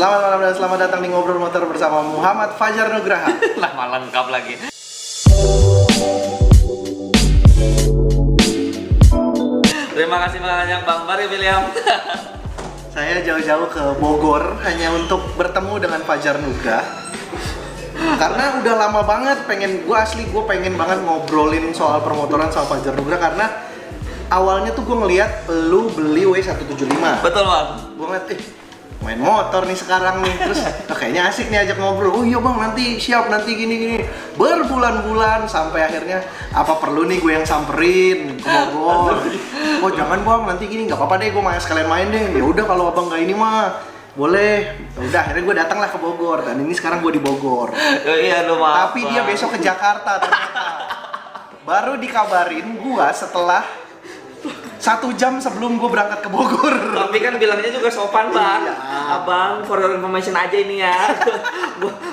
Selamat malam dan selamat datang di Ngobrol Motor bersama Muhammad Fajar Nugraha. Nama lengkap lagi. Terima kasih banyak Bang Bari William. Saya jauh-jauh ke Bogor hanya untuk bertemu dengan Fajar Nugraha. Karena udah lama banget gue pengen banget ngobrolin soal permotoran sama Fajar Nugraha karena awalnya tuh gue ngeliat lu beli W175. Betul Bang. Gue ngeliat, main motor nih sekarang nih, terus kayaknya asik nih ajak ngobrol. Oh iya bang, nanti siap, nanti gini-gini. Berbulan-bulan sampai akhirnya apa perlu nih gue yang samperin ke Bogor. Oh jangan bang, nanti gini, nggak apa-apa deh, gue sekalian main deh. Ya udah kalau abang nggak ini mah boleh. Ya udah akhirnya gue datang lah ke Bogor dan ini sekarang gue di Bogor. Iya lu maaf. Tapi dia besok ke Jakarta ternyata. Baru dikabarin gue setelah 1 jam sebelum gue berangkat ke Bogor. Tapi kan bilangnya juga sopan Bang. Iya. Abang, for your information aja ini ya.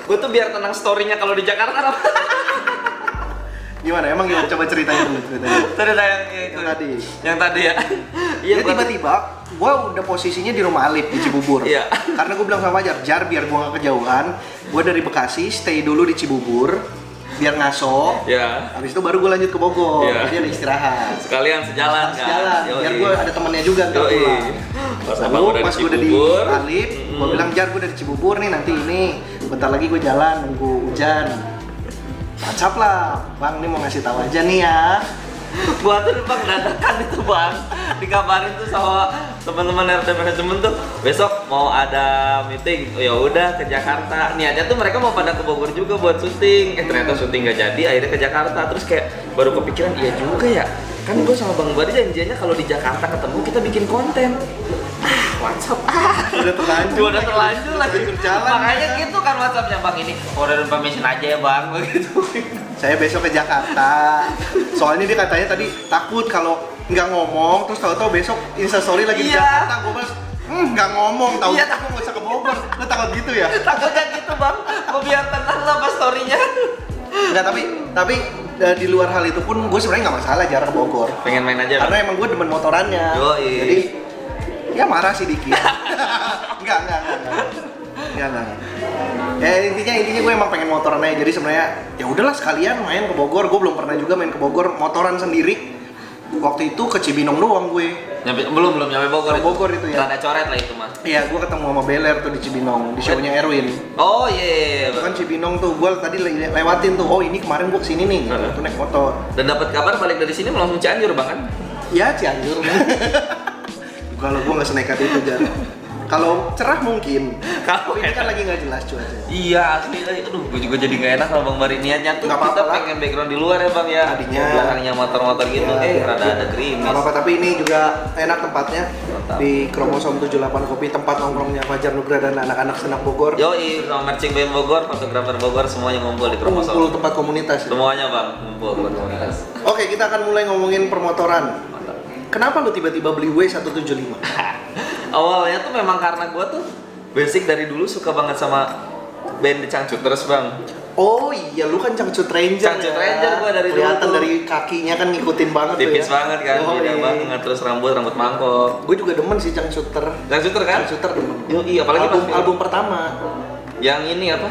Gue tuh biar tenang story-nya kalau di Jakarta. Gimana? Emang gimana? Coba ceritain dulu ceritanya. Cerita yang itu. Yang tadi ya. Iya, tiba-tiba gue udah posisinya di rumah Alif di Cibubur. Iya. Karena gue bilang sama Jar biar gue gak kejauhan, gue dari Bekasi stay dulu di Cibubur biar ngaso. Iya. Habis itu baru gue lanjut ke Bogor. Iya. Jadi ada istirahat. Sekalian sejalan kan. Sejalan. Biar gue ada temennya juga ntar pulang. Pas gue udah di Alif, gue bilang Jar gue udah di Cibubur nih, nanti ini bentar lagi gue jalan nunggu hujan. WhatsApp lah, bang ini mau ngasih tahu aja nih ya. Gua tuh Bang dadakan itu Bang, dikabarin tuh sama teman-teman RT manajemen tuh besok mau ada meeting. Oh ya udah ke Jakarta. Niatnya tuh mereka mau pada ke Bogor juga buat syuting. Ternyata syuting nggak jadi, akhirnya ke Jakarta. Terus kayak baru kepikiran iya juga ya. Kan gue sama Bang Bari janjiannya kalau di Jakarta ketemu kita bikin konten. WhatsApp udah terlanjur lagi berjalan. Makanya gitu kan WhatsAppnya Bang, ini order information aja ya Bang begitu. Saya besok ke Jakarta. Soalnya dia katanya tadi takut kalau nggak ngomong terus tahu-tahu besok Instastory lagi di Jakarta. Gue bahas nggak ngomong, tahu Iya, aku nggak usah ke Bogor. Lo takut gitu ya? Takutnya gitu Bang, mau biar tenang lah pas story-nya. Nggak, tapi di luar hal itu pun gue sebenarnya nggak masalah jarang ke Bogor. Pengen main aja Karena emang gue demen motorannya. Yoi. Jadi ya marah sih dikit. Enggak. Ya intinya gue emang pengen motoran aja. Jadi sebenarnya ya udahlah sekalian main ke Bogor. Gue belum pernah juga main ke Bogor motoran sendiri. Waktu itu ke Cibinong doang gue. Belum nyampe Bogor. Bogor itu ya. Rada coret lah itu mah. Iya, gue ketemu sama Beler tuh di Cibinong di show-nya Erwin. Oh iya. Itu kan Cibinong tuh, gue tadi lewatin tuh. Oh ini kemarin gue kesini nih, gitu. Tuh naik motor. Dan dapat kabar balik dari sini langsung Cianjur Bang kan? Ya Cianjur. Kalau gue nggak senekat itu Jar. Kalau cerah mungkin. Kalau ini kan lagi nggak jelas cuaca. Iya asli. Aduh, gue juga jadi nggak enak sama Bang Bari niatnya tuh. Nggak Kita apa-apa pengen background di luar ya Bang ya. Tadinya. Belakangnya motor-motor gitu. Rada ada gerimis. Nggak apa-apa, tapi ini juga enak tempatnya. Mantap. Di Kromosom 78 Kopi, tempat nongkrongnya Fajar Nugraha dan anak-anak senap Bogor. Yoi, sama merching band Bogor, fotografer Bogor, semuanya ngumpul di Kromosom. Kumpul tempat komunitas. Semuanya Bang, ngumpul tempat komunitas. Oke, kita akan mulai ngomongin permotoran. Mantap. Kenapa lu tiba-tiba beli W175? Awalnya tuh memang karena gue tuh basic dari dulu suka banget sama band The Changcuters Bang. Oh iya, lu kan Cangcut Ranger. Cangcut Ranger gua dari dulu kelihatan tuh. dari kakinya kan ngikutin banget Tipis tuh ya. banget kan, beda banget. Terus rambut mangkok. Gue juga demen sih Cangcuter. Cangcuter kan? Cangcuter demen. Iya, apalagi album pertama. Yang ini apa?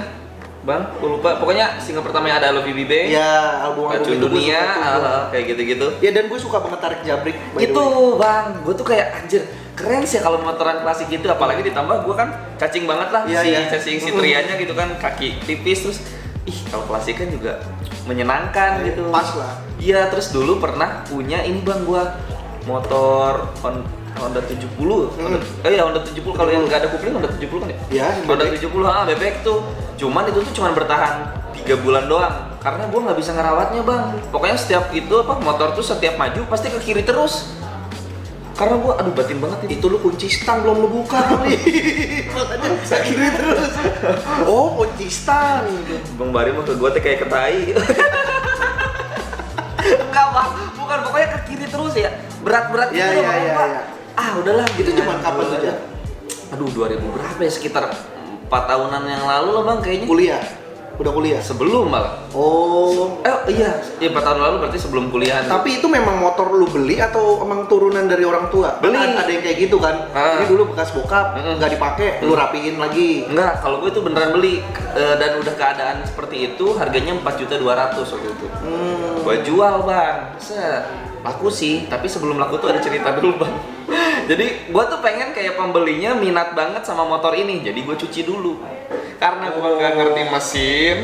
Bang, gue lupa. Pokoknya single pertama yang ada Love You Baby. Ya, album Racun itu Dunia, gua suka tuh. kayak gitu-gitu. Ya dan gue suka banget tarik jabrik. by the Itu way. Bang, gue tuh kayak anjir keren sih kalau motoran klasik gitu, apalagi ditambah gue kan cacing banget lah cacing si trianya gitu kan, kaki tipis terus kalau klasik kan juga menyenangkan gitu. Pas lah. Iya, terus dulu pernah punya ini Bang, gue motor Honda 70. Iya, Honda 70 kalau yang nggak ada kopling Honda 70 kan ya? Iya, Honda 70 bebek tuh. Cuman itu tuh cuman bertahan 3 bulan doang karena gue nggak bisa ngerawatnya Bang. Pokoknya setiap itu motor tuh setiap maju pasti ke kiri terus. Karena gue aduh batin banget Itu lu kunci stang belum lu buka kali. Makanya bisa kiri terus. Oh, kunci stang. Bang Bari mah ke gue tuh kayak ketai. Enggak Bang, bukan, pokoknya ke kiri terus ya. Berat-berat gitu loh Pak. Udahlah. Itu cuma kapan tuh, Jar? Aduh, 2000 berapa ya? Sekitar 4 tahunan yang lalu lah Bang kayaknya. Kuliah. Udah kuliah? Sebelum malah. Oh. Iya 4 tahun lalu berarti sebelum kuliah. Tapi itu memang motor lu beli atau emang turunan dari orang tua? Beli. Kan ada yang kayak gitu kan. Ini dulu bekas bokap, nggak dipakai, lu rapiin lagi. Enggak, kalau gue itu beneran beli dan udah keadaan seperti itu, harganya 4.200.000 waktu itu. Gue jual bang, laku sih, tapi sebelum laku tuh ada cerita dulu bang. Jadi gue tuh pengen kayak pembelinya minat banget sama motor ini, jadi gue cuci dulu. Karena gue nggak ngerti mesin,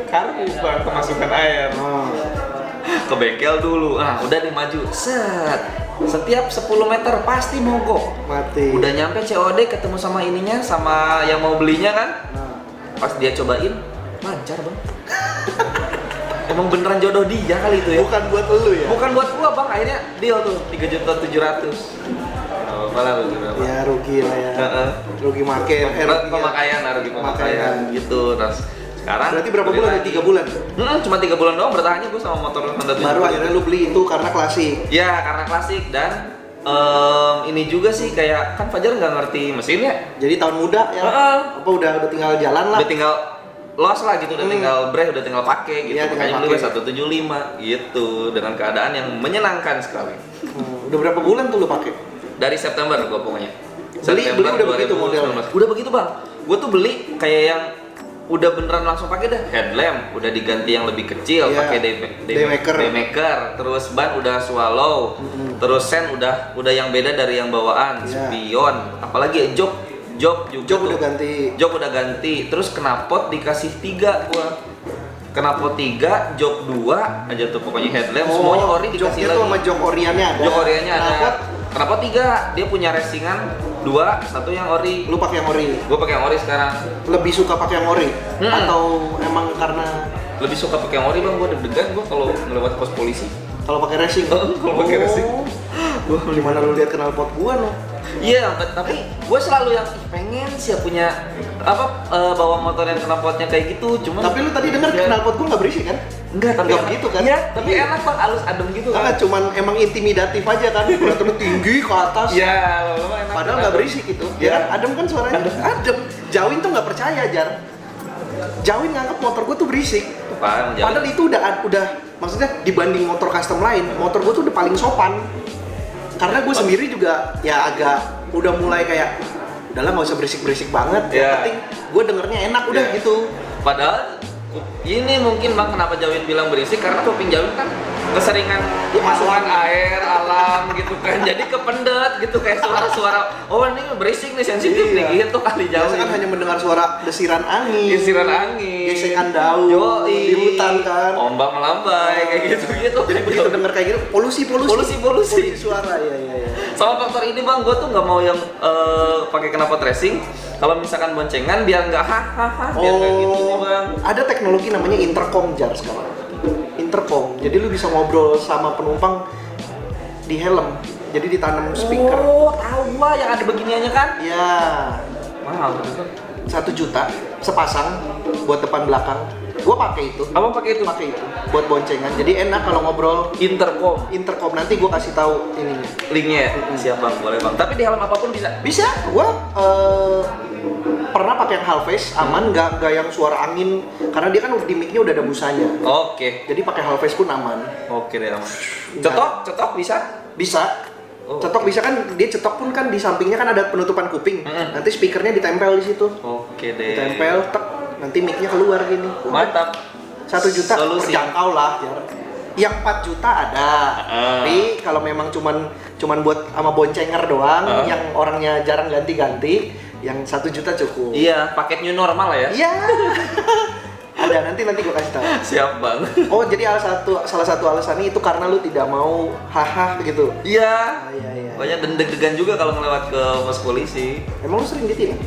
karbu bang, kemasukan air. Ke bengkel dulu, nah udah nih maju, setiap 10 meter pasti mogok. Mati. Udah nyampe COD ketemu sama ininya, sama yang mau belinya kan. Pas dia cobain, lancar bang. Emang beneran jodoh dia kali itu ya? Bukan buat lu ya? Bukan buat gua bang, akhirnya deal tuh 3.700.000. Malah rugi berapa? Ya rugi lah ya. Rugi pemakaian, rugi pemakaian gitu. Terus sekarang berarti berapa bulan? 3 bulan? Cuma 3 bulan doang bertahannya gue sama motor Honda Tujuh. Baru akhirnya lu beli itu karena klasik? Ya karena klasik dan ini juga sih kayak kan Fajar nggak ngerti mesinnya. Jadi tahun muda ya? Apa udah tinggal jalan lah? Udah tinggal los lah gitu, udah tinggal brake, udah tinggal pakai gitu. Ya, makanya beli 175 gitu dengan keadaan yang menyenangkan sekali. Udah berapa bulan tuh lu pakai? Dari September gue pokoknya. Beli udah begitu modelnya? Udah begitu bang. Gue tuh beli kayak yang udah beneran langsung pakai dah. Headlamp udah diganti yang lebih kecil, pakai Daymaker. Terus ban udah Swallow. Terus sen udah yang beda dari yang bawaan. Spion. Apalagi jok juga. Jok udah ganti. Jok udah ganti. Terus knalpot dikasih 3 gua. Knalpot 3, jok 2 aja tuh pokoknya headlamp semuanya ori dikasih lagi. Joknya tuh sama jok oriannya ada. Jok oriannya ada. Knalpot 3, dia punya racingan 2, 1 yang ori. Lu pakai yang ori? Gua pakai yang ori sekarang. Lebih suka pakai yang ori? Atau emang karena lebih suka pakai yang ori bang, gua deg-degan gua kalau ngelewat pos polisi. Kalau pakai racing? Kalau pakai racing. Gimana lu lihat knalpot gua no? Iya, tapi gue selalu yang pengen sih punya bawa motor yang knalpotnya kayak gitu. Cuman tapi lu tadi dengar knalpot gua nggak berisik kan? Enggak, tapi nggak gitu kan? Iya, tapi enak bang, halus adem gitu kan? Enggak, cuman emang intimidatif aja kan? Kelihatan tinggi ke atas. Iya, lama-lama enak. Padahal nggak berisik itu. Ya kan? Adem kan suaranya? Adem. Jawin tuh nggak percaya, Jar. Jawin nganggep motor gua tuh berisik. Padahal itu udah maksudnya dibanding motor custom lain, motor gua tuh udah paling sopan. Karena gue sendiri juga ya agak udah mulai kayak udahlah nggak usah berisik-berisik banget. Yang penting gue dengernya enak udah gitu. Padahal ini mungkin bang kenapa Jawin bilang berisik karena kuping Jawin kan keseringan masukan air alam gitu kan, jadi kependet gitu kayak suara-suara ini berisik nih, sensitif nih gitu kali Jawin. Biasa kan hanya mendengar suara desiran angin, gesekan daun di hutan kan, ombak melambai kayak gitu. Jadi begitu denger kayak gitu polusi suara ya. Sama faktor ini bang, gue tuh nggak mau yang pakai knalpot racing. Kalau misalkan boncengan biar nggak biar kayak gitu nih bang. Ada teknologi namanya intercom Jar sekarang. Intercom, jadi lu bisa ngobrol sama penumpang di helm, jadi ditanam speaker. Oh, tahu gua yang ada beginiannya kan? Ya. Mahal tuh. 1 juta sepasang buat depan belakang. Gua pakai itu. Apa pakai itu? Pakai itu buat boncengan. Jadi enak kalau ngobrol. Intercom nanti gua kasih tahu ininya. Linknya ya? Siap bang, boleh bang. Tapi di helm apapun bisa? Bisa. Gua pernah pakai yang half face, aman, nggak yang suara angin, karena dia kan di mic-nya udah ada busanya. Oke. Jadi pakai half face pun aman. Oke deh aman. Cetok bisa? Bisa. Cetok bisa kan, dia cetok pun kan di sampingnya kan ada penutupan kuping. Nanti speakernya ditempel di situ. Oke deh. Ditempel, nanti mic-nya keluar gini. Mantap. 1 juta terjangkau lah. Yang 4 juta ada. Tapi kalau memang cuman buat sama boncenger doang, yang orangnya jarang ganti-ganti, yang 1 juta cukup. Iya, paket new normal lah ya. Iya. Ada nanti gue kasih tahu. Siap bang. Oh jadi salah satu alasannya itu karena lu tidak mau gitu. Iya. Iya. Banyak deg-degan juga kalau ngelewat ke pos polisi. Emang lu sering ditilang?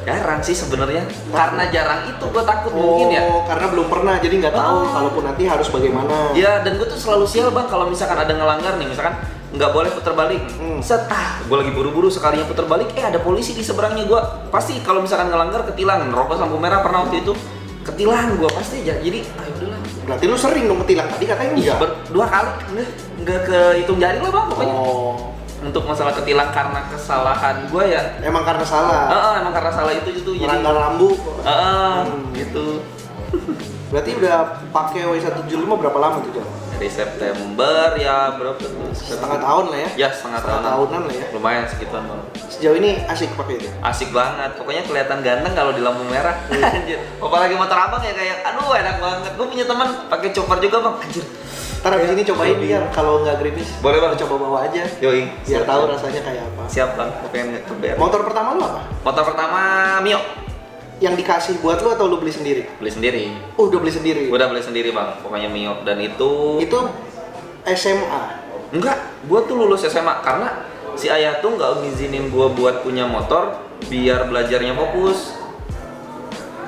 Jarang sih sebenarnya. Karena jarang itu gue takut mungkin ya. Oh karena belum pernah jadi nggak tahu kalaupun nanti harus bagaimana. Iya, dan gue tuh selalu sial bang kalau misalkan ada ngelanggar nih, misalkan nggak boleh putar balik. Gue lagi buru-buru sekalinya putar balik, ada polisi di seberangnya, gue pasti kalau misalkan ngelanggar ketilang. Rokok lampu merah pernah waktu itu ketilang gue pasti jadi ayo udahlah. Berarti lu sering dong ketilang, tadi katanya enggak? 2 kali, enggak kehitung jari lah bang pokoknya. untuk masalah ketilang karena kesalahan gue ya. Emang karena salah. Emang karena salah itu melanggar rambu. Gitu. Berarti udah pakai W175 berapa lama tuh, Jal? Dari September ya berapa tuh? Setengah tahun lah ya? Ya setengah tahunan lah ya? Lumayan segituan bang. Sejauh ini asik pakai itu? Asik banget, pokoknya kelihatan ganteng kalau di lampu merah. Anjir, apalagi motor abang ya kayak, aduh enak banget. Gue punya teman pakai chopper juga bang, anjir. Ntar abis ini cobain biar kalau nggak gerimis. Boleh bang, coba bawa aja. Yoi. Biar tahu rasanya kayak apa. Siap bang, gue pengen ngeber. Motor pertama lu apa? Motor pertama Mio. Yang dikasih buat lu atau lu beli sendiri? Beli sendiri. Oh, udah beli sendiri? Udah beli sendiri bang, pokoknya Mio. Dan itu SMA? Enggak, gua tuh lulus SMA karena si ayah tuh nggak ngizinin gua buat punya motor biar belajarnya fokus.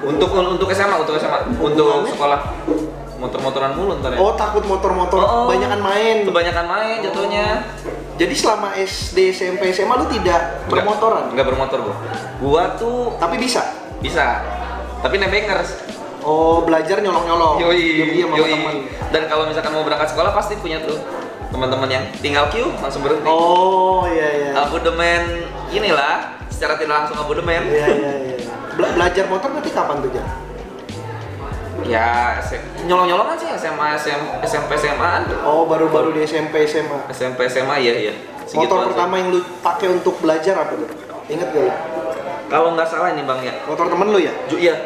Untuk SMA, untuk sekolah motor-motoran mulu ntar ya. Oh, takut motor-motor banyakan main. Kebanyakan main jatuhnya. Jadi selama SD, SMP, SMA lu tidak bermotoran? Enggak bermotor gua tuh. Tapi bisa? Bisa. Tapi nebengers. Oh, belajar nyolong-nyolong. Yoi. Teman. Dan kalau misalkan mau berangkat sekolah pasti punya tuh teman-teman yang tinggal queue langsung berhenti. Oh, iya. Abodemen inilah, secara tidak langsung abodemen. Iya. Belajar motor berarti kapan tuh, Jan? Ya, nyolong-nyolongan sih SMP SMA. Oh, baru-baru di SMP SMA. SMP SMA ya. Motor pertama yang lu pakai untuk belajar apa tuh? Ingat gak lu? Kalau nggak salah ini bang ya. Motor temen lu ya? Iya.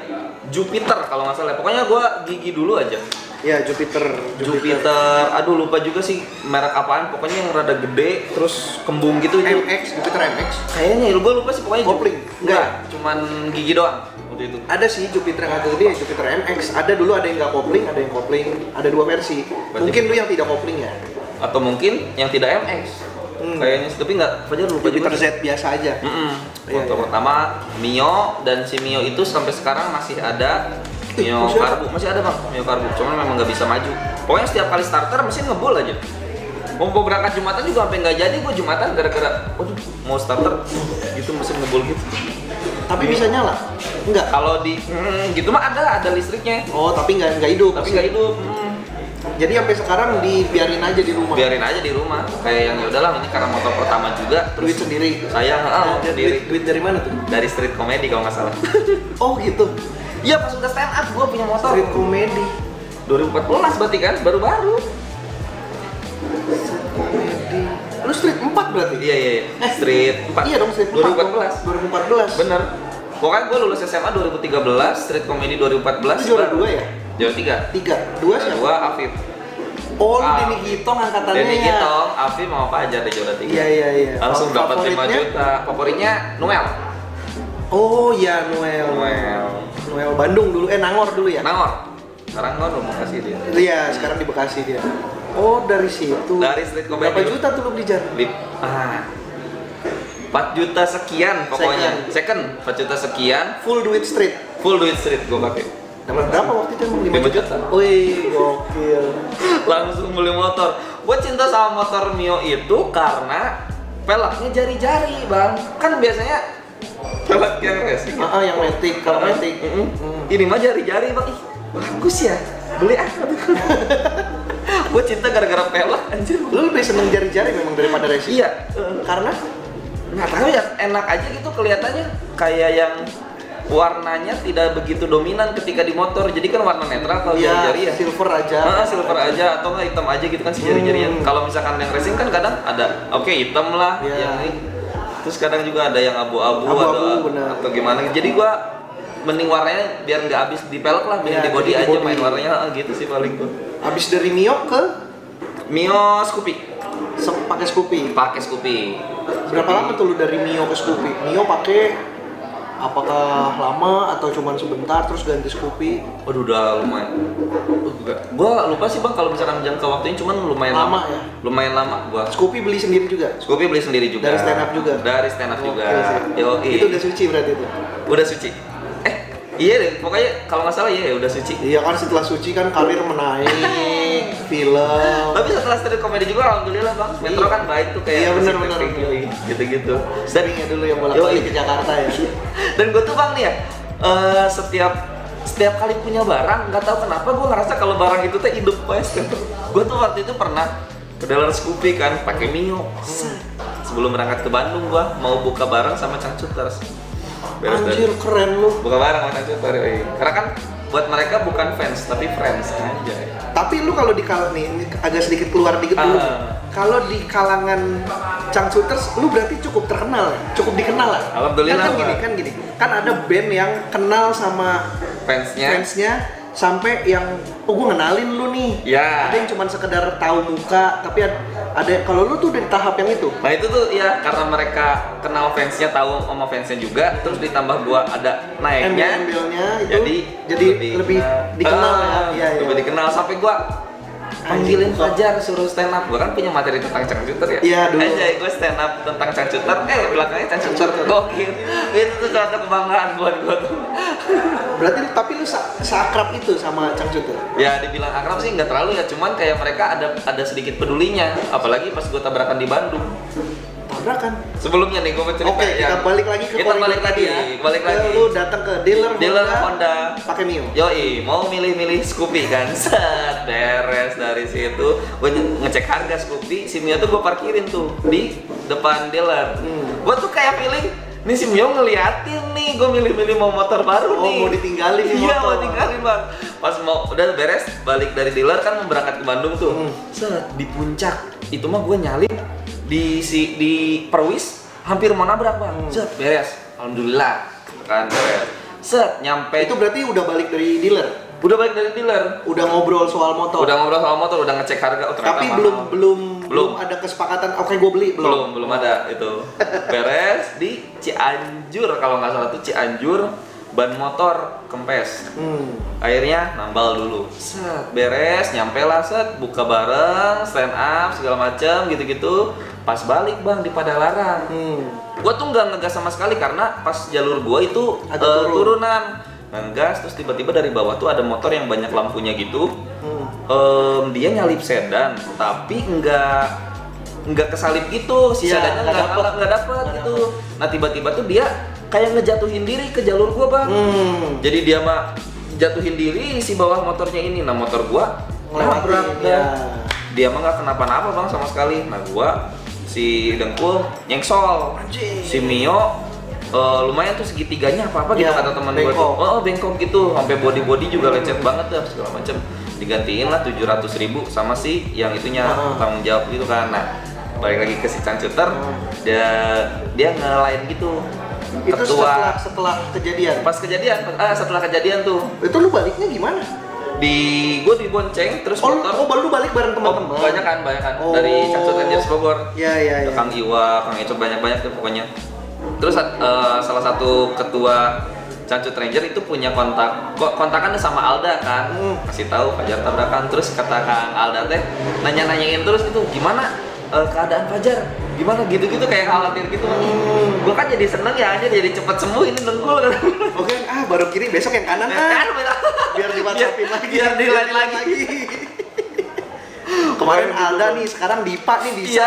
Jupiter kalau nggak salah. Pokoknya gua gigi dulu aja. Ya, Jupiter. Aduh lupa juga sih merek apaan. Pokoknya yang rada gede, terus kembung gitu. Jupiter MX. Kayaknya gua lupa sih pokoknya. Kopling? Enggak, cuman gigi doang. Itu. Ada sih Jupiter yang agak gede, Jupiter MX. Ada dulu ada yang nggak kopling, ada yang kopling. Ada dua versi. Berarti mungkin lu yang tidak kopling ya? Atau mungkin yang tidak MX. Kayaknya sih, tapi nggak, Fajar lupa Jupiter juga. Z biasa aja. Motor pertama Mio, dan si Mio itu sampai sekarang masih ada. Mio Karbu masih ada bang, Mio Karbu. Cuman memang nggak bisa maju. Pokoknya setiap kali starter mesin ngebul aja. Mau berangkat Jumatan juga sampai nggak jadi gua Jumatan gara-gara, waduh mau starter gitu mesin ngebul gitu. Tapi bisa nyala? Enggak. Kalau di gitu mah ada listriknya. Oh, tapi nggak hidup. Tapi nggak hidup. Jadi sampai sekarang dibiarin aja di rumah. Biarin aja di rumah. Kayak yang ya udahlah ini karena motor pertama juga. Duit sendiri. Saya sendiri. Duit dari mana tuh? Dari Street Comedy kalau nggak salah. Oh gitu. Iya pas udah stand up gua punya motor. Street Comedy. 2014 berarti kan baru-baru. Street Comedy. Lu Street 4 berarti? Iya. Street 4. Iya dong Street 4. 2014. Bener. Pokoknya gue lulus SMA 2013, Street Comedy 2014. Itu juara 2 ya? Juara 3. 2 siapa? 2 Afif. Oh, lu Denny Gitong angkatannya ya? Denny Gitong, Afif mau apa aja deh juara 3. Iya. Langsung dapat 5 juta. Favoritnya Noel. Oh iya, Noel Bandung dulu, Nangor dulu ya? Nangor. Sekarang kan udah Bekasi dia. Iya, sekarang di Bekasi dia. Oh, dari situ. Dari Street Comedy. Berapa juta tuh lu beli Jan? 4 juta sekian pokoknya. Second 4 juta sekian. Full duit street Gue pakai. Dapat berapa waktu itu emang? 5 juta. Wih, gokil. Langsung beli motor. Gue cinta sama motor Mio itu karena peleknya jari-jari, Bang. Kan biasanya pelek yang racing. Yang matic, kalau matic. Ini mah jari-jari, Bang. Ih, bagus ya. Beli ah. Gue cinta gara-gara pelek anjir. Lu lebih seneng jari-jari memang daripada racing? Iya. Karena? Nggak tahu ya, enak aja gitu kelihatannya kayak yang warnanya tidak begitu dominan ketika di motor. Jadi kan warna netral kalau jari-jari ya. Silver aja. Silver aja atau nggak hitam aja gitu kan si jari-jarian. Kalau misalkan yang racing kan kadang ada hitam lah yang ini. Terus kadang juga ada yang abu-abu atau gimana. Jadi gua mending warnanya biar nggak habis di pelek lah, biar di body aja main warnanya gitu sih paling gua. Habis dari Mio ke Mio Scoopy. Pakai Scoopy. Berapa lama tuh lu dari Mio ke Scoopy? Mio pakai apakah lama atau cuman sebentar terus ganti Scoopy? Waduh udah lumayan. Gua lupa sih Bang kalau misalkan jangka waktunya cuman lumayan lama ya. Lumayan lama gua. Scoopy beli sendiri juga? Dari stand up juga? Dari stand up juga. Itu udah suci berarti itu? Udah suci. Iya deh, pokoknya kalau nggak salah ya udah suci. Iya kan setelah suci kan karir menaik, film. Tapi setelah Street Comedy juga alhamdulillah Bang. Metro kan baik tuh kayak. Iya benar. Gitu-gitu. Seringnya dulu yang bolak-balik ke Jakarta ya. Dan gue tuh Bang nih ya, setiap kali punya barang, nggak tahu kenapa gue ngerasa kalau barang itu tuh hidup pas. Gue tuh waktu itu pernah ke dealer Scoopy kan, pakai Mio. sebelum berangkat ke Bandung gua mau buka bareng sama Cangcuters. Anjir keren lu. Buka bareng sama Cangcuters. Karena kan buat mereka bukan fans tapi friends aja. Tapi lu kalau di ini agak sedikit keluar dikit dulu. Kalau di kalangan Cangcuters lu berarti cukup terkenal, cukup dikenal lah. Alhamdulillah. Kan gini. Kan ada band yang kenal sama fansnya sampai yang gue ngenalin lu nih. Ya. Ada yang cuma sekedar tahu muka, tapi ada kalau lu tuh udah di tahap yang itu. Nah itu tuh ya karena mereka kenal fansnya, tahu sama fansnya juga, terus ditambah gua ada naiknya, embel-embelnya itu jadi lebih dikenal ya. Lebih dikenal sampai gua panggilin Fajar suruh stand up. Gua kan punya materi tentang Cangcuter ya. Iya dulu. Aja gua stand up tentang Cangcuter. Belakangnya Cangcuter gokil. Itu tuh suatu kebanggaan buat gua tuh. Berarti tapi lu seakrab itu sama Cangcuter? Ya dibilang akrab sih nggak terlalu ya, cuman kayak mereka ada sedikit pedulinya. Apalagi pas gua tabrakan di Bandung. Tabrakan? Sebelumnya nih gua cerita. Oke, kita balik lagi ke balik lagi ya. Balik lagi. Lu datang ke dealer Honda pakai Mio. Yoi, mau milih-milih Scoopy kan. Set, beres dari situ. Gue ngecek harga Scoopy, si Mio tuh gue parkirin tuh di depan dealer. Gue tuh kayak feeling nih si Mio ngeliatin nih, gue milih-milih mau motor baru nih. Mau ditinggalin nih motor. Iya, mau tinggalin bang. Pas mau udah beres, balik dari dealer kan mau berangkat ke Bandung tuh. Set, di puncak, itu mah gue nyalip di Perwis hampir mau nabrak bang. Set, beres. Alhamdulillah kan beres. Set, nyampe. Itu berarti udah balik dari dealer? Udah balik dari dealer. Udah ngobrol soal motor? Udah ngecek harga. Tapi belum ada kesepakatan, oke gue beli? Belum ada itu. Beres di Cianjur kalau nggak salah tuh Cianjur, ban motor kempes. Akhirnya nambal dulu. Set, beres, nyampe lah set, buka bareng, stand up segala macam gitu-gitu. Pas balik bang di Padalarang. Gua tuh nggak ngegas sama sekali karena pas jalur gua itu turunan. Ngegas terus tiba-tiba dari bawah tuh ada motor yang banyak lampunya gitu. Dia nyalip sedan tapi nggak kesalip gitu, si sedannya nggak dapet gitu. Nah tiba-tiba tuh dia kayak ngejatuhin diri ke jalur gua bang. Jadi dia mah jatuhin diri si bawah motornya ini. Nah motor gua ngelabrak dia mah nggak kenapa-napa bang sama sekali. Nah gua si dengkul nyengsol, si Mio lumayan tuh segitiganya apa gitu kata teman gue tuh. Bengkok gitu, sampai body juga lecet banget dah segala macam. Digantiin lah 700.000 sama si yang itunya tanggung jawab gitu kan. Nah balik lagi ke si Cangcuter, dia ngelain gitu. Itu setelah kejadian? Setelah kejadian tuh. Itu lu baliknya gimana? Gue dibonceng terus motor. Baru balik bareng teman-teman. Banyak kan. Dari Cangcuter Rangers Bogor. Iya. Kang Iwa, Kang Ecok banyak tuh pokoknya. Terus salah satu ketua Cangcut Ranger itu punya kontakan sama Alda kan. Kasih tahu Fajar tabrakan, terus kata Kang Alda teh nanya-nanyain terus itu gimana keadaan Fajar, gimana gitu-gitu kayak khawatir gitu. Gue kan jadi seneng ya aja jadi cepet sembuh ini dengkul kan. Oke, baru kiri besok yang kanan biar di WhatsAppin lagi. Biar di line lagi. Kemarin Alda nih, sekarang Dipa nih bisa.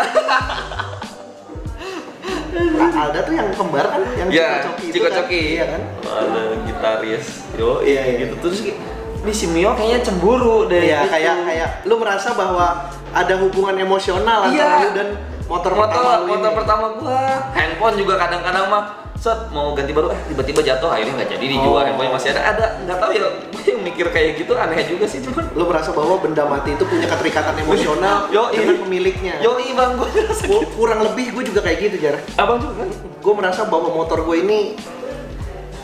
Alda tuh yang kembar kan, yang Cikocoki iya kan? Ada gitaris, gitu. Terus ini si Mio kayaknya cemburu deh. Iya, kayak lu merasa bahwa ada hubungan emosional antara lu dan motor pertama gua. Handphone juga kadang-kadang mah set mau ganti baru tiba-tiba jatuh, akhirnya nggak jadi dijual. Handphone masih ada nggak tahu ya. Yang mikir kayak gitu aneh juga sih cuman. Lu merasa bahwa benda mati itu punya keterikatan emosional dengan pemiliknya. Bang, gua merasa gitu. Kurang lebih gua juga kayak gitu, Jar. Abang juga kan? Gua merasa bahwa motor gue ini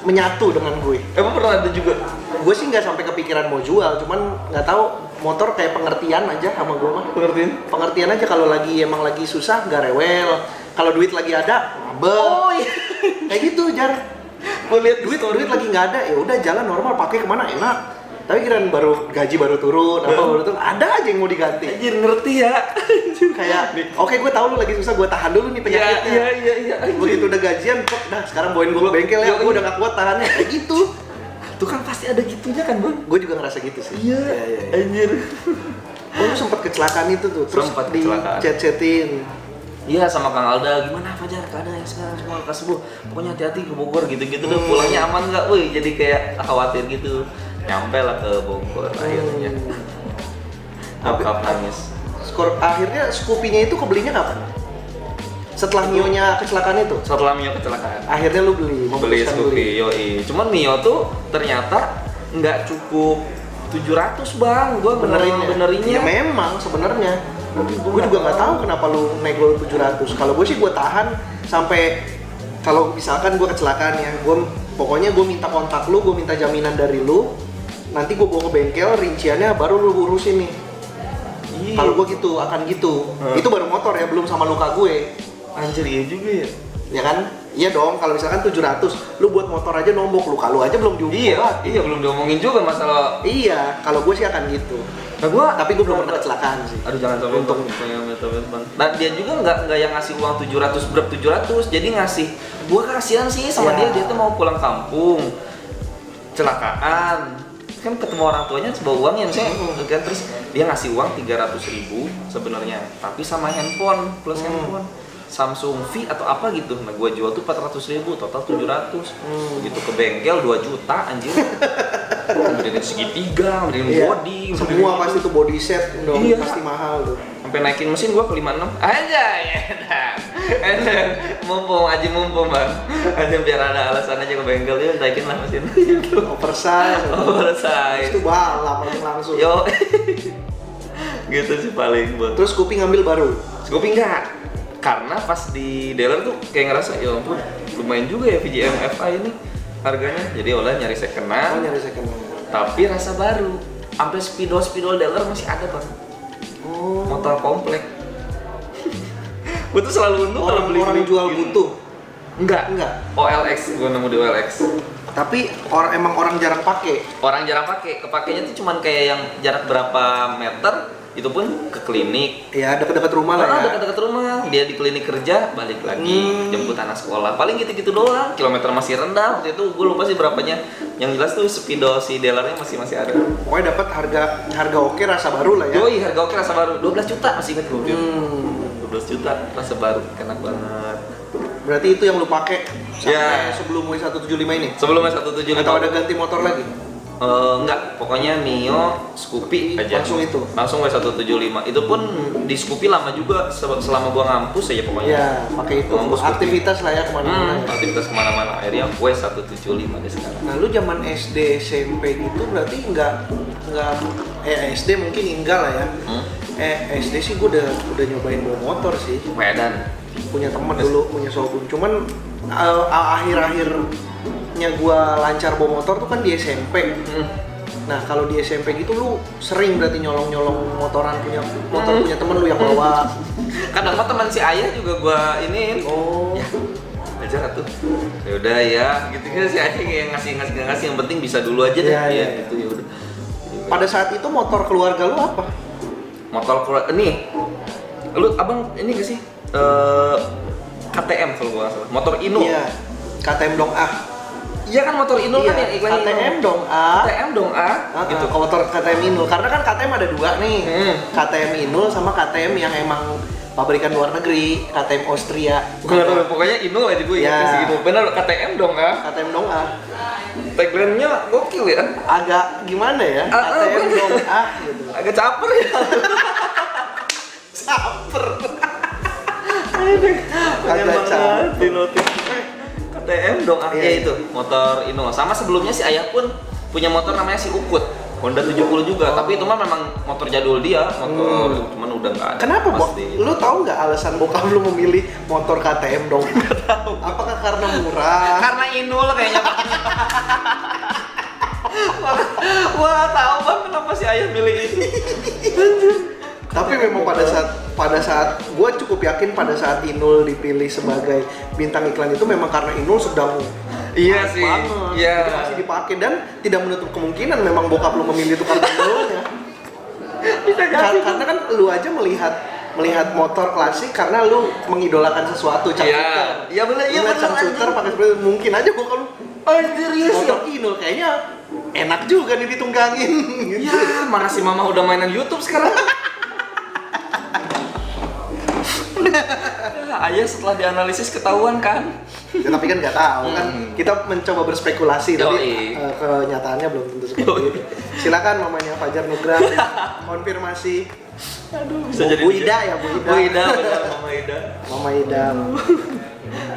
menyatu dengan gue. Emang pernah ada juga? Gue sih nggak sampai kepikiran mau jual, cuman nggak tahu motor kayak pengertian aja sama gue mah. Pengertian aja kalau emang lagi susah nggak rewel. Kalau duit lagi ada, ngambek. Kayak gitu, Jar. Gue lihat duit lagi nggak ada, ya udah jalan normal, pakai kemana enak. Tapi kirain gaji baru turun, baru turun, ada aja yang mau diganti. Anjir, ngerti ya. Kayak, oke, gue tahu lu lagi susah, gue tahan dulu nih penyakitnya. Iya. Begitu udah gajian, sekarang bawain gue ke bengkel ya, gue udah gak kuat tahannya. Kayak gitu. Tuh kan pasti ada gitunya kan, Bang? Gue juga ngerasa gitu sih. Iya. Anjir. Lu sempet kecelakaan itu tuh, terus di chat-chatin. Iya, sama Kang Alda, gimana Fajar keadaannya sekarang, semua lekas sembuh. Pokoknya hati-hati ke Bogor gitu-gitu deh, pulangnya aman nggak? Wih, jadi kayak khawatir gitu. Nyampe lah ke Bogor akhirnya. Nangis. Akhirnya Scoopy-nya itu kebelinya kapan? Setelah Mio-nya kecelakaan itu? Setelah Mio kecelakaan. Akhirnya lu beli Scoopy, yoi. Cuman Mio tuh ternyata nggak cukup 700 bang, gua benerinnya. Ya memang sebenarnya. Gue juga nggak tahu kenapa lu nego 700. Kalau gue sih gue tahan sampai kalau misalkan gue kecelakaan ya, pokoknya gue minta kontak lu, gue minta jaminan dari lu. Nanti gue bawa ke bengkel, rinciannya baru lu urusin nih. Kalau gue gitu, akan gitu. Itu baru motor ya, belum sama luka gue. Anjir, iya juga ya. Ya kan? Iya dong, kalau misalkan 700, lu buat motor aja nombok, luka lu aja belum diomongin. Iya, belum diomongin juga masalah. Iya, kalau gue sih akan gitu. Tapi gue belum pernah kecelakaan sih. Aduh, jangan sampai untung bang. Nah, dia juga nggak yang ngasih uang 700, jadi ngasih. Gue kasihan sih sama dia tuh mau pulang kampung, kecelakaan. Kan ketemu orang tuanya sebuah uang yang kan, terus dia ngasih uang 300.000 sebenarnya, tapi sama handphone plus handphone Samsung V atau apa gitu. Nah gua jual tuh 400.000, total 700. Begitu ke bengkel 2 juta anjir. Kemudian segitiga, kemudian body, semua pasti tuh body set dong, pasti mahal tuh. Sampai naikin mesin gua ke 56 aja ya. Mumpung bang, aja biar ada alasan aja ke bengkel dia naikin lah mesin. Oversize itu balap langsung. Yo. Gitu sih paling buat. Terus Scoopy ngambil baru? Scoopy enggak, karena pas di dealer tuh kayak ngerasa ya ampun lumayan juga ya VJM FI ini harganya, jadi oleh nyari second hand. Tapi rasa baru, sampai spidol dealer masih ada bang. Motor komplek. Gue tuh selalu untung kalau beli orang jual butuh. Enggak. OLX, gue nemu di OLX. Tapi emang orang jarang pakai. Kepakainya tuh cuman kayak yang jarak berapa meter, itu pun ke klinik. Ya dekat-dekat rumah lah ya. Dekat-dekat rumah. Dia di klinik kerja, balik lagi jemput anak sekolah. Paling gitu-gitu doang. Kilometer masih rendah. Waktu itu gue lupa sih berapanya. Yang jelas tuh speedo si dealernya masih ada. Pokoknya dapat harga oke, rasa baru lah ya. Yoi, harga oke rasa baru. 12 juta masih inget gue. 12 juta rasa baru, enak banget. Berarti itu yang lu pakai sampai sebelum W175 ini? Sebelum W175. Atau ada ganti motor lagi? Enggak, pokoknya Mio, Scoopy aja. Langsung W175. Itu pun di Scoopy lama juga, selama gua ngampus aja pokoknya. Iya, pakai itu. Aktivitas lah ya kemana-mana. Aktivitas kemana-mana. Akhirnya W175 deh sekarang. Nah, lu zaman SD, SMP gitu berarti enggak SD mungkin enggak lah ya. SD sih gua udah nyobain bawa motor sih. Medan. Punya temen dulu, punya Shogun. Cuman akhir-akhirnya gua lancar bawa motor tuh kan di SMP. Nah kalau di SMP gitu lu sering berarti nyolong motoran punya temen lu yang bawa. Kadang mah teman si ayah juga gua ini. Ya, ajar tuh. Ya udah ya, gitu kan si ayah yang ngasih yang penting bisa dulu aja deh. Ya gitu ya udah. Pada saat itu motor keluarga lu apa? Motor keluarga nih. Lu abang ini gak sih? KTM kalau gua salah. Motor Inul. Iya. KTM dong A. Iya kan motor Inul kan yang iklan KTM dong A. KTM dong A. Gitu. Kalau motor KTM Inul, karena kan KTM ada dua nih. KTM Inul sama KTM yang emang pabrikan luar negeri, KTM Austria. Pokoknya Inul aja gue ya. Gitu. Bener KTM dong A. KTM dong A. Tagline-nya gokil ya. Agak gimana ya? KTM dong A gitu. Agak caper ya. Caper. Agak caper. KTM dong ya itu motor Inul. Sama sebelumnya si ayah pun punya motor namanya si Ukut. Honda 70 juga, tapi itu mah memang motor jadul dia, motor cuman udah nggak ada. Kenapa, Bok? Lu tahu nggak alasan bokap lu memilih motor KTM dong? Nggak tahu. Apakah karena murah? Karena Inul kayaknya. Wah, tahu bang kenapa si ayah milih itu. Tapi memang pada saat gue cukup yakin pada saat Inul dipilih sebagai bintang iklan itu memang karena Inul sedang sih banget, jadi masih dipakai dan tidak menutup kemungkinan memang bokap lu memilih itu karena Inulnya. Karena kan lu aja melihat motor klasik karena lu mengidolakan sesuatu. Iya benar. Shooter pakai seperti mungkin aja bokap lu. Anjir ya motor Inul kayaknya enak juga nih ditunggangin. Gitu. Ya, makasih mama udah mainan YouTube sekarang. Ayah setelah dianalisis ketahuan kan. Ya, tapi kan nggak tahu kan, kita mencoba berspekulasi tapi kenyataannya belum tentu seperti itu. Silakan mamanya Fajar Nugrah konfirmasi. Aduh, bisa jadi Bu Ida ya, Bu Ida. Bu Ida, benar Mama Ida. Mama Ida.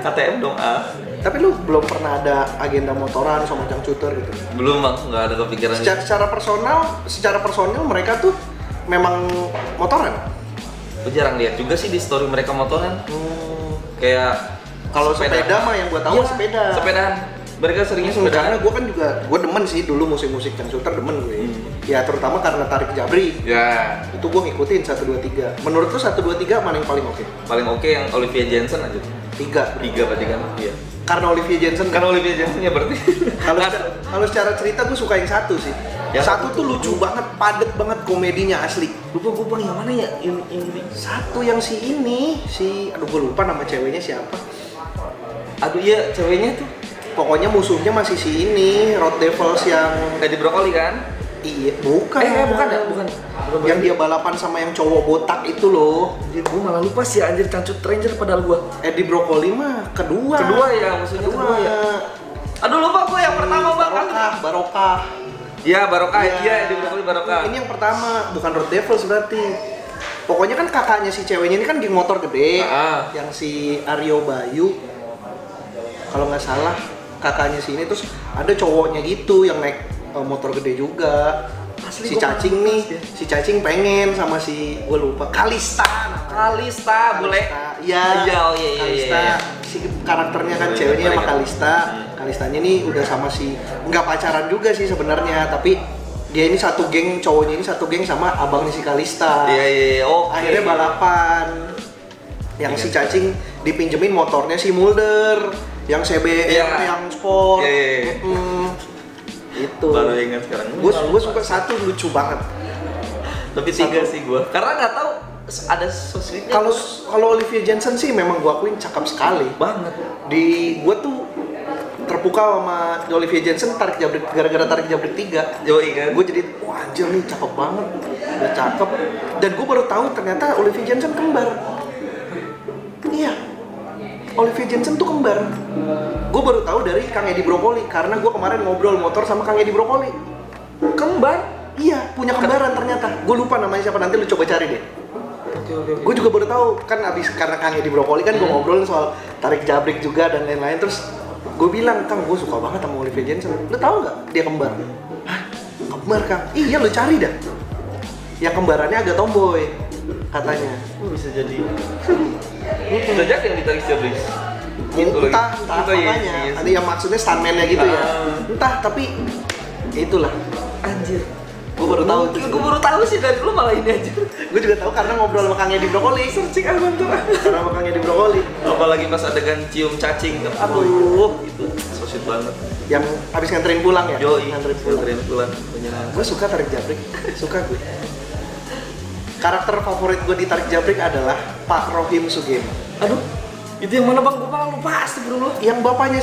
KTM dong ah. Tapi lu belum pernah ada agenda motoran sama cangcuter gitu? Belum bang, nggak ada kepikiran. Secara personal mereka tuh memang motoran. Gue jarang lihat juga sih di story mereka motoran. Kayak kalau sepeda mah yang gua tahu iya, sepedaan. Mereka seringnya sepedaan. Karena gua kan juga demen sih dulu musik-musik cangcuter, demen gue. Ya terutama karena Tarik Jabri. Ya. Itu gua ngikutin 1 2 3. Menurut lu 1 2 3 mana yang paling oke? Paling oke yang Olivia Jensen aja. 3 berarti kan? Iya. Karena Olivia Jensen ya berarti. Kalau secara cerita gue suka yang 1 sih. Yang 1 tuh lucu banget, padet banget komedinya asli. Lupa gue bang yang mana ya? Ini. 1 yang aduh gue lupa nama ceweknya siapa. Aduh iya ceweknya tuh. Pokoknya musuhnya masih si ini, Road Devils yang Eddie Brokoli kan? Iya, bukan. Bukan. Yang dia balapan sama yang cowok botak itu loh. Anjir, gue malah lupa sih anjir Cancut Ranger padahal gue. Eddie Brokoli mah kedua ya, musuhnya kedua ya. Aduh lupa gue yang pertama bang. Barokah. Iya Barokah, iya Eddie Brokoli Barokah. Ini yang pertama, bukan Road Devils berarti. Pokoknya kan kakaknya si ceweknya ini kan geng motor gede. Yang si Aryo Bayu, kalau nggak salah kakaknya sini, terus ada cowoknya gitu yang naik motor gede juga. Asli, si Cacing nih, si Cacing pengen sama si gue lupa Kalista boleh. Iya. Kalista. Si karakternya kan ceweknya sama Kalista. Kalistanya nih udah sama si nggak pacaran juga sih sebenarnya, tapi dia ini satu geng, cowoknya ini satu geng sama abangnya si Kalista. Iya. Akhirnya balapan. Yang si Cacing dipinjemin motornya si Mulder. Yang CBR, yang sport. Itu. Baru ingat sekarang. Gue suka 1 lucu banget. Tapi 3 sih gue. Karena nggak tahu ada sosisnya. Kalau Olivia Jensen sih memang gue akuin cakep sekali. Banget. Gue tuh terpukau sama Olivia Jensen gara-gara Tarik Jabrik 3. Yoi kan. Gue jadi wah anjir nih cakep banget. Udah cakep. Dan gue baru tahu ternyata Olivia Jensen kembar. Iya. Olivia Jensen tuh kembar. Gue baru tahu dari Kang Edi Brokoli karena gue kemarin ngobrol motor sama Kang Edi Brokoli. Kembar? Iya, punya kembaran ternyata. Gue lupa namanya siapa, nanti lu coba cari deh. Oke. Gue juga baru tahu kan abis karena Kang Edi Brokoli kan gue ngobrolin soal Tarik Jabrik juga dan lain-lain, terus gue bilang, Kang gue suka banget sama Olivia Jensen. Lu tahu nggak dia kembar? Hah? Kembar Kang? Iya, lu cari dah. Yang kembarannya agak tomboy katanya. Bisa jadi. Bisa jadi yang ditarik Jabrik. Entah makanya. Ada yang maksudnya stuntman-nya gitu ya. Entah, tapi itulah. Anjir. Gue baru tahu. Gue baru tahu sih dari lu malah ini aja. Gue juga tahu karena ngobrol sama Kang Edi Brokoli. Searching aman tuh. Karena sama Kang Edi Brokoli. Apalagi pas adegan cium cacing. Aduh, itu so sweet banget. Yang habis nganterin pulang ya? Nganterin pulang. Gue suka Tarik Jabrik. Suka gue. Karakter favorit gue di Tarik Jabrik adalah Pak Rohim Sugema. Aduh, itu yang mana bang? Gue malah lupa astagfirullah. Yang bapaknya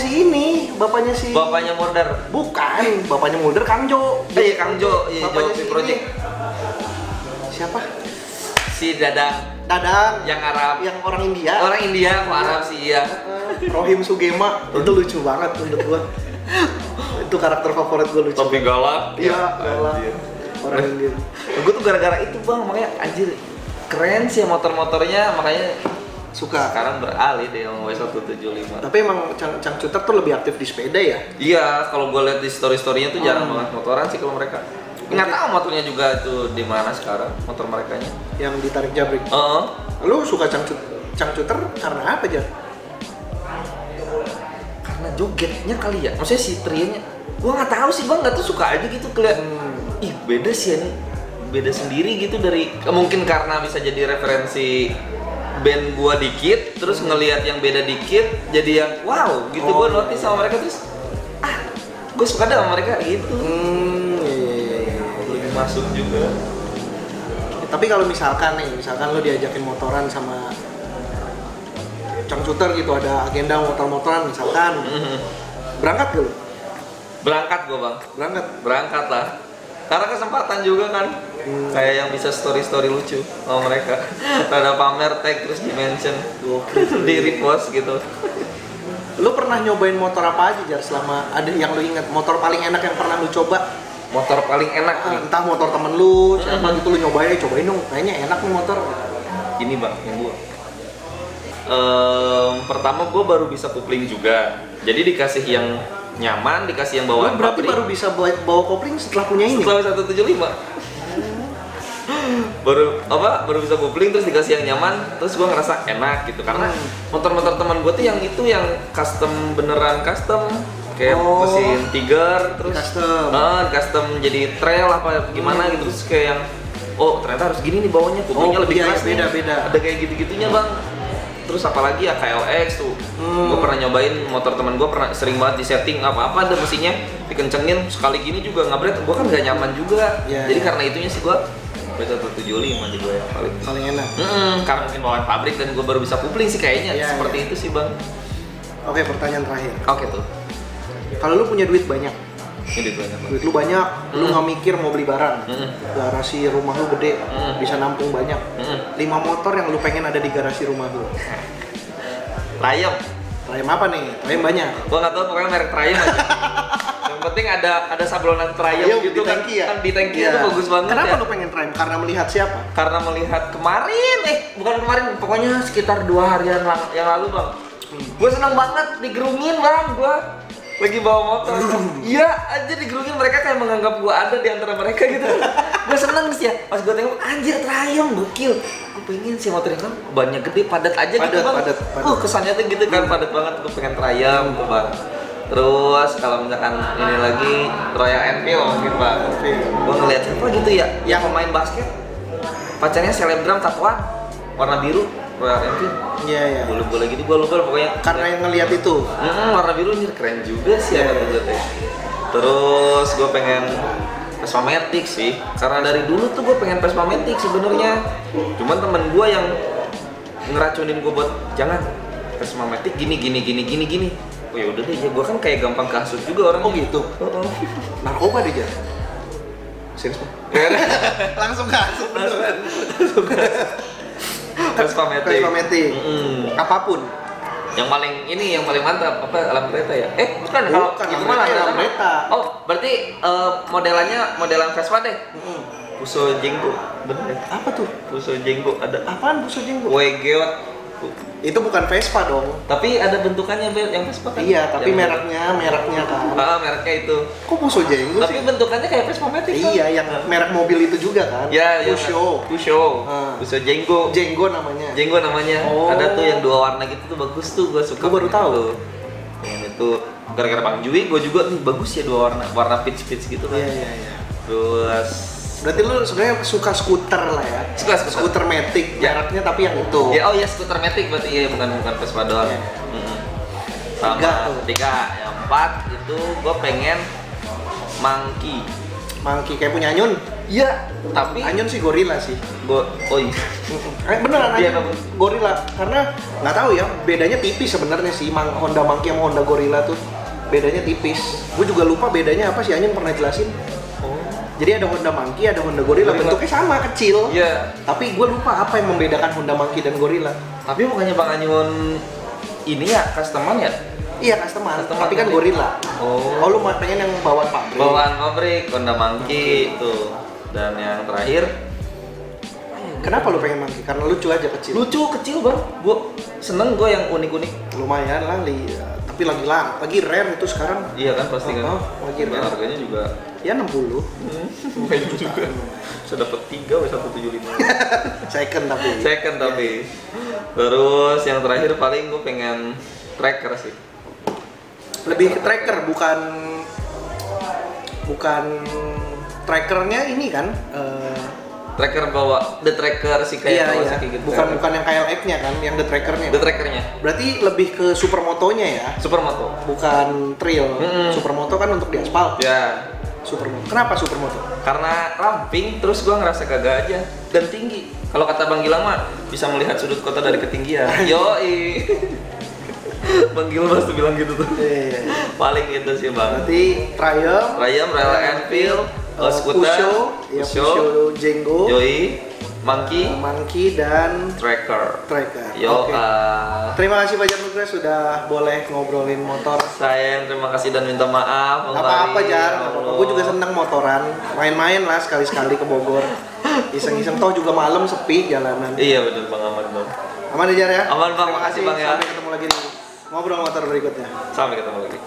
Bapaknya Mulder. Bukan, bapaknya Mulder Kang Jo. Iya Kang Jo, iya bapaknya Jo Project. Siapa? Si Dadang. Yang Arab. Yang orang India. Orang India, kok Arab sih iya. Rohim Sugema itu lucu banget menurut gue. Itu karakter favorit gue, lucu. Tapi galak. Iya, galak. Orang India. Gue tuh gara-gara itu bang, makanya anjir keren sih motor-motornya, makanya suka. Sekarang beralih deh yang W175. Tapi emang Cangcuter tuh lebih aktif di sepeda ya? Iya, kalau gue lihat di story-storynya tuh jarang banget motoran sih kalau mereka. Nggak tahu motornya juga tuh di mana sekarang motor merekanya. Yang ditarik Jabrik. Lu suka Cangcuter karena apa Jar? Karena jogetnya kali ya. Maksudnya si trionya. Gue nggak tahu sih bang, nggak tuh suka aja gitu kelihatan. Ih beda sih ini, beda sendiri gitu dari mungkin karena bisa jadi referensi band gua dikit, terus ngelihat yang beda dikit, jadi yang wow gitu. Gua notice sama mereka terus gua suka deh sama mereka gitu. Iya. Lebih masuk juga. Tapi kalau misalkan lu diajakin motoran sama Cangcuter gitu, ada agenda motor-motoran misalkan, berangkat gak lu? Berangkat gua bang. Berangkat lah. Karena kesempatan juga kan. Kayak yang bisa story lucu sama mereka. Pada pamer tag terus di mention, di repost gitu. Lu pernah nyobain motor apa aja Jar selama ada yang lu ingat? Motor paling enak yang pernah lu coba? Motor paling enak nih. Entah motor temen lu, siapa gitu lu cobain dong, kayaknya enak nih motor. Ini bang, yang gua. Pertama gua baru bisa kopling juga. Jadi dikasih yang nyaman, dikasih yang bawaan Lu berarti pabrik. baru bisa bawa kopling setelah punya ini? Setelah 175. baru bisa kopling terus dikasih yang nyaman, terus gua ngerasa enak gitu karena motor-motor teman gua tuh yang itu yang beneran custom kayak mesin Tiger terus custom jadi trail apa gimana gitu, terus kayak yang ternyata harus gini nih bawahnya, koplingnya lebih keras nih. Beda. Ada kayak gitu-gitunya bang. Terus apalagi ya KLX tuh, gue pernah nyobain motor teman gue, pernah sering banget disetting apa-apa ada mesinnya dikencengin sekali gini juga ngabret, gue kan gak nyaman juga. Jadi karena itunya sih gue B175 aja gue yang paling enak. Karena mungkin bawaan pabrik dan gue baru bisa kopling sih kayaknya, seperti itu sih bang. Oke, pertanyaan terakhir. Oke tuh. Kalau lu punya duit banyak, Duit lu banyak, lu nggak mikir mau beli barang, garasi rumah lu gede, bisa nampung banyak. 5 motor yang lu pengen ada di garasi rumah lu. Triumph. Triumph apa nih? Triumph banyak. Gua nggak tahu pokoknya merek Triumph aja. Yang penting ada sablonan Triumph gitu di tangki kan di tangki itu bagus banget. Kenapa lu pengen Triumph? Karena melihat siapa? Karena melihat bukan kemarin, pokoknya sekitar 2 harian yang lalu bang. Gue seneng banget digerungin bang, gue lagi bawa motor. Iya aja digerungin, mereka kayak menganggap gue ada di antara mereka gitu. Gue seneng sih ya, pas gue tengok anjir Triumph gokil. Gue pengen sih motor yang kan banyak gede, padat aja gitu bang. Padat. Kesannya tuh gitu kan, padat banget. Gue pengen Triumph tuh bang. Terus kalau misalkan ini lagi Royal Enfield mungkin bang. Gue ngeliat siapa gitu ya, yang pemain basket, pacarnya selebgram tatoan warna biru Royal Enfield. Iya. Boleh gitu gue lupa pokoknya. Karena yang ngeliat itu. Warna biru anjir keren juga sih ya gue teh. Terus gue pengen Vespa Matic sih. Karena dari dulu tuh gue pengen Vespa Matic sebenarnya. Cuman temen gue yang ngeracunin gue buat jangan Vespa Matic gini. Oh ya udah deh, gue kan kayak gampang kasut juga orang. Oh gitu. Narkoba dia. Serius bang? Langsung kasut. Vespa Matic. Apapun. Yang paling mantap apa alam kereta ya? Bukan kalau itu malah alam kereta. Oh, berarti modelan Vespa deh. Puso Jenggo, bener ya? Apa tuh? Puso Jenggo ada. Apaan Puso Jenggo? Wegeot. Itu bukan Vespa dong. Tapi ada bentukannya yang Vespa kan? Iya, tapi mereknya kan. Mereknya itu. Kok Puso Jenggo sih? Tapi bentukannya kayak Vespa Matic kan? Iya, yang merek mobil itu juga kan? Iya. Puso Jenggo. Jenggo namanya. Ada tuh yang 2 warna gitu tuh bagus tuh, gue suka. Gue baru tahu. Yang itu gara-gara Bang Jui, gue juga nih bagus ya 2 warna peach gitu kan. Iya. Terus berarti lu sebenarnya suka skuter lah ya? Suka skuter Matic, mereknya tapi yang itu. Ya, skuter Matic berarti ya, bukan Vespa doang. Sama 3, yang 4 itu gue pengen Monkey kayak punya Anyun. Iya, tapi Anyun sih gorila sih. Beneran Anyun gorila, karena nggak tahu ya bedanya tipis sebenarnya sih. Honda Monkey sama Honda Gorilla tuh bedanya tipis. Gue juga lupa bedanya apa sih, Anyun pernah jelasin. Jadi ada Honda Monkey, ada Honda Gorilla, bentuknya sama, kecil. Iya. Tapi gue lupa apa yang membedakan Honda Monkey dan Gorilla. Tapi bukannya Bang Anyun ini ya customer ya? Iya, customer tapi kan Gorilla. Oh, lu pengen yang bawaan pabrik? Bawaan pabrik, Honda Monkey itu. Dan yang terakhir, kenapa lu pengen Monkey? Karena lucu aja, kecil. Lucu, kecil bang. Gue seneng yang unik-unik. Lumayan lah, tapi lagi rare itu sekarang. Iya kan, pasti kan. Lagi rare. Harganya juga ya 60. Lumayan juga. Bisa dapat 3 W175. Second tapi. Terus yang terakhir paling gue pengen tracker sih. Lebih ke tracker, bukan trackernya ini kan. Tracker bawa the tracker sih kayak gitu. Bukan yang KLX-nya kan, yang the trackernya. The trackernya. Berarti lebih ke supermotonya ya? Supermoto. Bukan trail. Supermoto kan untuk di aspal. Ya. Supermoto. Kenapa supermoto? Karena ramping, terus gua ngerasa kagak aja dan tinggi. Kalau kata Bang Gilang mah bisa melihat sudut kota dari ketinggian. Yoi. Bang Gilang pasti bilang gitu tuh. Paling itu sih bang. Berarti Triumph, Royal Enfield, Scooter, Pusho, Jenggo, Yoi, Monkey, dan Tracker. Oke. Terima kasih Pak Jar sudah boleh ngobrolin motor. Saya yang terima kasih dan minta maaf. Gak apa-apa Jar, gue juga seneng motoran. Main-main lah sekali-sekali ke Bogor. Iseng-iseng toh juga malam sepi jalanan. Iya betul Bang, aman Bang. Aman ya Jar ya? Aman Bang, terima kasih Bang ya. Sampai ketemu lagi di ngobrol motor berikutnya. Sampai ketemu lagi.